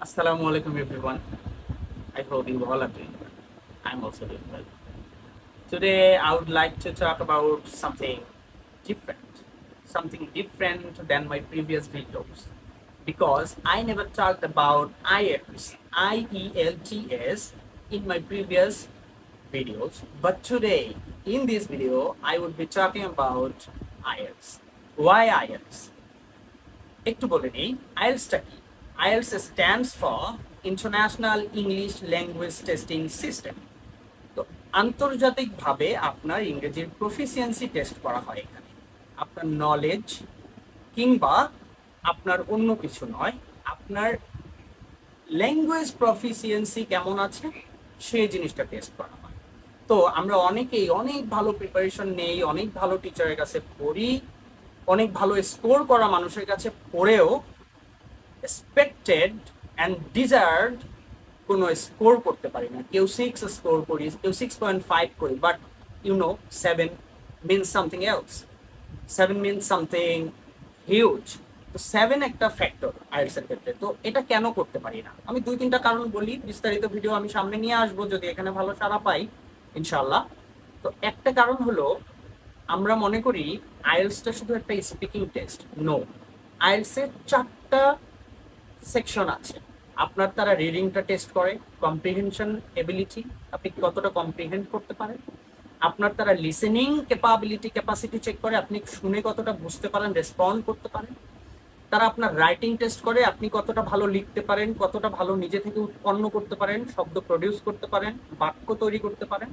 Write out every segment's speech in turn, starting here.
Assalamu alaikum everyone. I hope you all are doing well. I'm also doing well. Today I would like to talk about something different than my previous videos because I never talked about IELTS in my previous videos. But today in this video I would be talking about IELTS. Why IELTS? একটু বলে নিই আইএলসটা কি IELTS stands for international English language testing system তো আন্তর্জাতিকভাবে আপনার ইংরেজির proficiency test করা হয় এখানে আপনার নলেজ কিংবা আপনার অন্য কিছু নয় আপনার ল্যাঙ্গুয়েজ প্রফিসিয়েন্সি কেমন আছে সেই জিনিসটা টেস্ট করা হয় তো আমরা অনেকেই অনেক ভালো প্রিপারেশন নেই অনেক ভালো টিচারের কাছে পড়ি অনেক ভালো স্কোর করা মানুষের কাছে পড়েও এক্সপেক্টেড অ্যান্ড ডিজার্ভড কোনো স্কোর করতে পারি না কেউ 6 স্কোর করি কেউ 6.5 করি but you know 7 means something else 7 means something huge তো 7 একটা ফ্যাক্টর আইএলটিএস এর ক্ষেত্রে তো এটা কেন করতে পারি না আমি 2-3টা কারণ বলি বিস্তারিত ভিডিও আমি সামনে নিয়ে আসবো যদি এখানে ভালো সাড়া পাই ইনশাআল্লাহ তো একটা কারণ হলো আমরা মনে করি আইএলটিএসটা শুধু একটা স্পিকিং টেস্ট নো আইএলটিএস এর 4টা সেকশন আছে আপনার তারা রিডিংটা টেস্ট করে কম্প্রিহেনশন এবিলিটি আপনি কতটা কম্প্রিহেন্ড করতে পারেন আপনার তারা লিসেনিং ক্যাপাসিটি চেক করে আপনি শুনে কতটা বুঝতে পারেন রেসপন্ড করতে পারেন তারা আপনার রাইটিং টেস্ট করে আপনি কতটা ভালো লিখতে পারেন কতটা ভালো নিজে থেকে উৎপন্ন করতে পারেন শব্দ প্রডিউস করতে পারেন বাক্য তৈরি করতে পারেন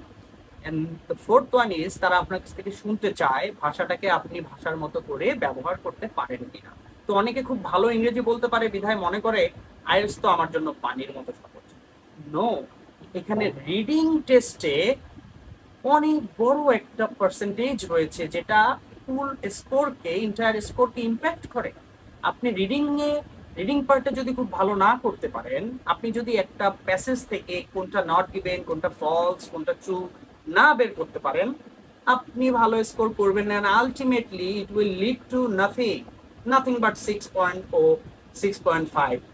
and the fourth one is তারা আপনার কাছ থেকে শুনতে চায় ভাষাটাকে আপনি ভাষার মতো করে ব্যবহার করতে পারেন কিনা তো অনেকে খুব ভালো ইংরেজি বলতে পারে বিধায় মনে করে আইএলটিএস তো আমার জন্য পানির মতো সহজ নো এখানে রিডিং টেস্টে অনেক বড় একটা পার্সেন্টেজ রয়েছে যেটা ফুল স্কোরকে এন্টায়ার স্কোরকে ইম্প্যাক্ট করে আপনি রিডিং পার্টে যদি খুব ভালো না করতে পারেন আপনি যদি একটা প্যাসেজ থেকে কোনটা নট গিভেন কোনটা ফলস কোনটা ট্রু না বের করতে পারেন আপনি ভালো স্কোর করবেন না ultimately it will lead to nothing but 6.0 6.5